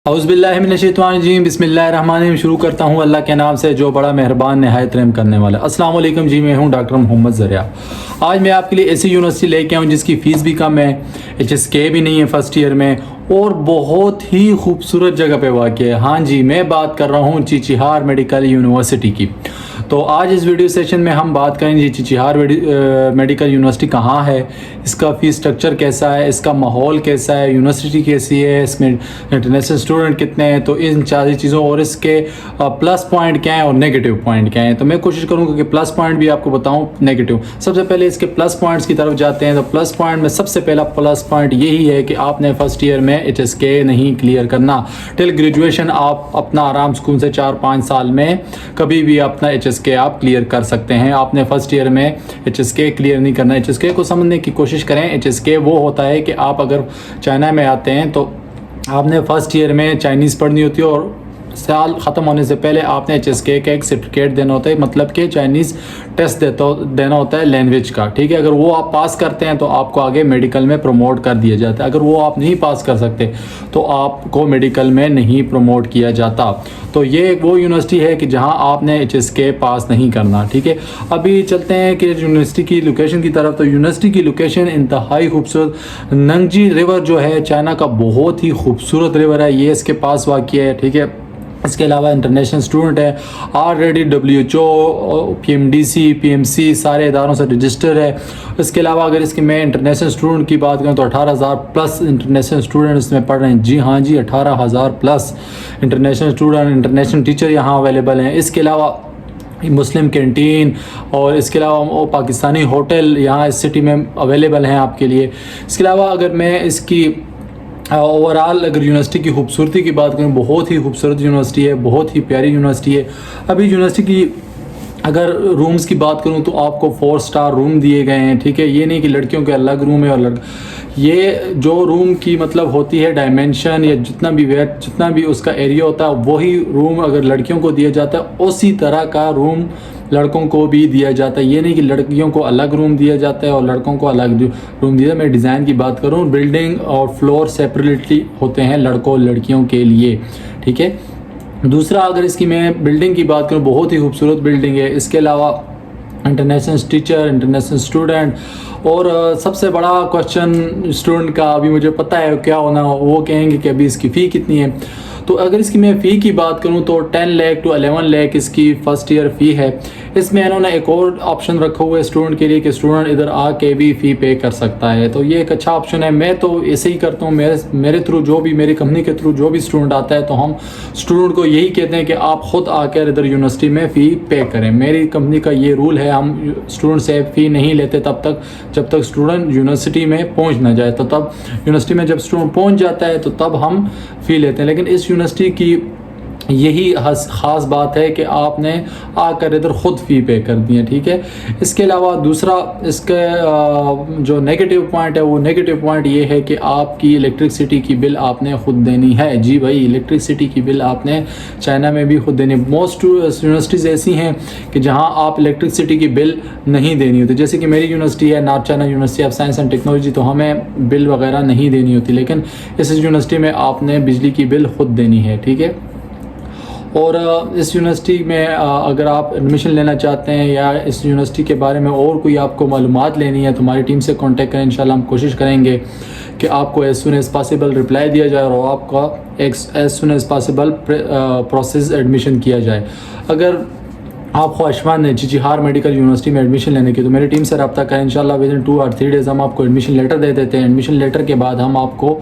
औज़ुबिल्लाहिमिनश्शैतानिर्रजीम बिस्मिल्लाहिर्रहमानिर्रहीम। शुरू करता हूँ अल्लाह के नाम से जो बड़ा मेहरबान नहायत रहम करने वाला। अस्सलाम वालेकुम जी, मैं हूँ डॉक्टर मोहम्मद ज़रिया। आज मैं आपके लिए ऐसी यूनिवर्सिटी लेके आऊँ जिसकी फ़ीस भी कम है, HSK भी नहीं है फर्स्ट ईयर में, और बहुत ही खूबसूरत जगह पे वाक़ है। हाँ जी, मैं बात कर रहा हूँ चिचिहार मेडिकल यूनिवर्सिटी की। तो आज इस वीडियो सेशन में हम बात करेंगे चिचिहार मेडिकल यूनिवर्सिटी कहाँ है, इसका फ़ीस स्ट्रक्चर कैसा है, इसका माहौल कैसा है, यूनिवर्सिटी कैसी है, इसमें इंटरनेशनल स्टूडेंट कितने हैं, तो इन सारी चीज़ों और इसके प्लस पॉइंट क्या हैं और नेगेटिव पॉइंट क्या हैं। तो मैं कोशिश करूँगा कि प्लस पॉइंट भी आपको बताऊँ, नेगेटिव। सबसे पहले इसके प्लस पॉइंट्स की तरफ जाते हैं। तो प्लस पॉइंट में सबसे पहला प्लस पॉइंट यही है कि आपने फर्स्ट ईयर में HSK नहीं क्लियर करना। टिल ग्रेजुएशन आप अपना आराम सुकून से 4-5 साल में कभी भी अपना HSK आप क्लियर कर सकते हैं। आपने फर्स्ट ईयर में HSK क्लियर नहीं करना। HSK को समझने की कोशिश करें। HSK वो होता है कि आप अगर चाइना में आते हैं तो आपने फर्स्ट ईयर में चाइनीज़ पढ़नी होती है और साल ख़त्म होने से पहले आपने HSK का एक सर्टिफिकेट देना होता है, मतलब कि चाइनीज़ टेस्ट देना होता है लैंग्वेज का। ठीक है, अगर वो आप पास करते हैं तो आपको आगे मेडिकल में प्रमोट कर दिया जाता है। अगर वो आप नहीं पास कर सकते तो आपको मेडिकल में नहीं प्रमोट किया जाता। तो ये वो यूनिवर्सिटी है कि जहाँ आपने HSK पास नहीं करना। ठीक है, अभी चलते हैं कि यूनिवर्सिटी की लोकेशन की तरफ। तो यूनिवर्सिटी की लोकेशन इंतहाई खूबसूरत, नंगजी रिवर जो है चाइना का बहुत ही खूबसूरत रिवर है, ये इसके पास वाक़ है। ठीक है, इसके अलावा इंटरनेशनल स्टूडेंट है, ऑलरेडी WHO, PMDC, PMC सारे इदारों से रजिस्टर है। इसके अलावा अगर इसकी मैं इंटरनेशनल स्टूडेंट की बात करूँ तो 18,000 प्लस इंटरनेशनल स्टूडेंट इसमें पढ़ रहे हैं। जी हाँ जी, 18,000 plus international student, international teacher यहाँ अवेलेबल हैं। इसके अलावा मुस्लिम कैंटीन और इसके अलावा पाकिस्तानी होटल यहाँ इस सिटी में अवेलेबल हैं आपके लिए। इसके अलावा अगर मैं इसकी ओवरऑल अगर यूनिवर्सिटी की खूबसूरती की बात करूँ, बहुत ही खूबसूरत यूनिवर्सिटी है, बहुत ही प्यारी यूनिवर्सिटी है। अभी यूनिवर्सिटी की अगर रूम्स की बात करूँ तो आपको 4 स्टार रूम दिए गए हैं। ठीक है, ये नहीं कि लड़कियों के अलग रूम है और ये जो रूम की मतलब होती है डायमेंशन या जितना भी उसका एरिया होता है, वही रूम अगर लड़कियों को दिया जाता है उसी तरह का रूम लड़कों को भी दिया जाता है। ये नहीं कि लड़कियों को अलग रूम दिया जाता है और लड़कों को अलग रूम दिया। मैं डिज़ाइन की बात करूँ, बिल्डिंग और फ्लोर सेपरेटली होते हैं लड़कों लड़कियों के लिए। ठीक है, दूसरा अगर इसकी मैं बिल्डिंग की बात करूँ, बहुत ही खूबसूरत बिल्डिंग है। इसके अलावा इंटरनेशनल टीचर, इंटरनेशनल स्टूडेंट, और सबसे बड़ा क्वेश्चन स्टूडेंट का अभी मुझे पता है क्या होना, वो कहेंगे कि अभी इसकी फ़ी कितनी है। तो अगर इसकी मैं फ़ी की बात करूं तो 10 लाख टू 11 लाख इसकी फ़र्स्ट ईयर फ़ी है। इसमें इन्होंने एक और ऑप्शन रखा हुआ है स्टूडेंट के लिए कि स्टूडेंट इधर आके भी फ़ी पे कर सकता है। तो ये एक अच्छा ऑप्शन है। मैं तो ऐसे ही करता हूँ, मेरे थ्रू जो भी, मेरी कंपनी के थ्रू जो भी स्टूडेंट आता है तो हम स्टूडेंट को यही कहते हैं कि आप ख़ुद आकर इधर यूनिवर्सिटी में फ़ी पे करें। मेरी कंपनी का ये रूल है, हम स्टूडेंट से फ़ी नहीं लेते तब तक जब तक स्टूडेंट यूनिवर्सिटी में पहुँच ना जाए। तो तब यूनिवर्सिटी में जब स्टूडेंट पहुँच जाता है तो तब हम फ़ी लेते हैं। लेकिन इस यूनिवर्सिटी की यही ख़ास बात है कि आपने आकर इधर ख़ुद फ़ी पे कर दी है। ठीक है, इसके अलावा दूसरा इसके जो नेगेटिव पॉइंट है, वो नेगेटिव पॉइंट ये है कि आपकी इलेक्ट्रिसिटी की बिल आपने ख़ुद देनी है। जी भाई, इलेक्ट्रिसिटी की बिल आपने चाइना में भी ख़ुद देनी है। मोस्ट यूनिवर्सिटीज़ ऐसी हैं कि जहां आप इलेक्ट्रिसिटी की बिल नहीं देनी होती। जैसे कि मेरी यूनिवर्सिटी है north China university of science and technology, तो हमें बिल वगैरह नहीं देनी होती, लेकिन इस यूनिवर्सिटी में आपने बिजली की बिल ख़ुद देनी है। ठीक है, और इस यूनिवर्सिटी में अगर आप एडमिशन लेना चाहते हैं या इस यूनिवर्सिटी के बारे में और कोई आपको मालूमात लेनी है तो हमारी टीम से कांटेक्ट करें। इंशाल्लाह हम कोशिश करेंगे कि आपको as soon as possible reply दिया जाए और आपका as soon as possible process admission किया जाए। अगर आप ख्वाहिशमंद हैं चिचिहार मेडिकल यूनिवर्सिटी में एडमिशन लेने की तो मेरी टीम से रब्ता करें। इंशाल्लाह विदिन 2 और 3 डेज़ हम आपको एडमिशन लेटर दे देते हैं। एडमिशन लेटर के बाद हम आपको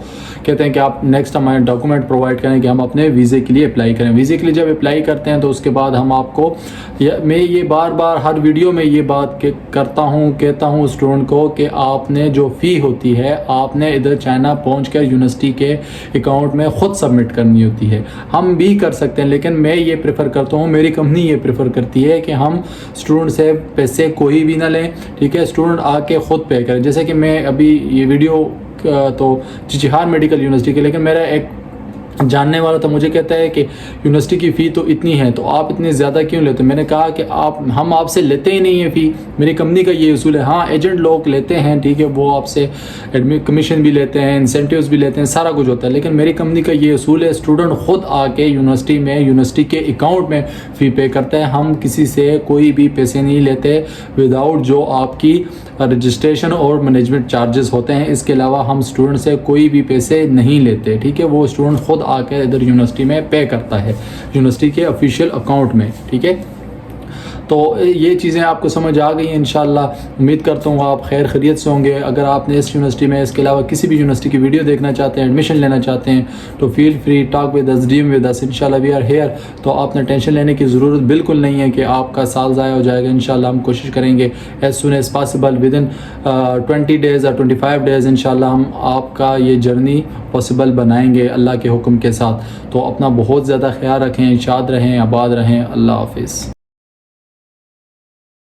कहते हैं कि आप नेक्स्ट हमारे डॉक्यूमेंट प्रोवाइड करें कि हम अपने वीज़े के लिए अप्लाई करें। वीज़े के लिए जब अप्लाई करते हैं तो उसके बाद हम आपको मैं ये बार बार हर वीडियो में ये बात कहता हूँ स्टूडेंट को कि आपने जो फ़ी होती है आपने इधर चाइना पहुँच कर यूनिवर्सिटी के अकाउंट में ख़ुद सबमिट करनी होती है। हम भी कर सकते हैं, लेकिन मैं ये प्रेफर करता हूँ, मेरी कंपनी ये प्रेफर करती है कि हम स्टूडेंट से पैसे कोई भी ना लें। ठीक है, स्टूडेंट आके ख़ुद पे करें। जैसे कि मैं अभी ये वीडियो तो चिचिहार मेडिकल यूनिवर्सिटी के, लेकिन मेरा एक जानने वाला था, मुझे कहता है कि यूनिवर्सिटी की फ़ी तो इतनी है, तो आप इतनी ज़्यादा क्यों लेते हो? मैंने कहा कि हम आपसे लेते ही नहीं है फ़ी, मेरी कंपनी का ये उसूल है। हाँ, एजेंट लोग लेते हैं, ठीक है, वो आपसे कमीशन भी लेते हैं, इंसेंटिव्स भी लेते हैं, सारा कुछ होता है, लेकिन मेरी कंपनी का ये उसूल है, स्टूडेंट ख़ुद आके यूनिवर्सिटी में यूनिवर्सिटी के अकाउंट में फ़ी पे करता है। हम किसी से कोई भी पैसे नहीं लेते विदाउट जो आपकी रजिस्ट्रेशन और मैनेजमेंट चार्जेस होते हैं। इसके अलावा हम स्टूडेंट से कोई भी पैसे नहीं लेते, ठीक है। वो स्टूडेंट ख़ुद आकर इधर यूनिवर्सिटी में पे करता है यूनिवर्सिटी के ऑफिशियल अकाउंट में, ठीक है। तो ये चीज़ें आपको समझ आ गई हैं इंशाल्लाह। उम्मीद करता हूँ आप खैर खैरियत से होंगे। अगर आपने इस यूनिवर्सिटी में, इसके अलावा किसी भी यूनिवर्सिटी की वीडियो देखना चाहते हैं, एडमिशन लेना चाहते हैं, तो feel free talk with us, DM with us, इंशाल्लाह वी आर हेयर। तो आपने टेंशन लेने की ज़रूरत बिल्कुल नहीं है कि आपका साल ज़ाया हो जाएगा। इंशाल्लाह हम कोशिश करेंगे as soon as possible, within 20 days या 25 डेज़ इंशाल्लाह हम आपका ये जर्नी पॉसिबल बनाएंगे अल्लाह के हुक्म के साथ। तो अपना बहुत ज़्यादा ख्याल रखें, शाद रहें, आबाद रहें। अल्लाह हाफिज़।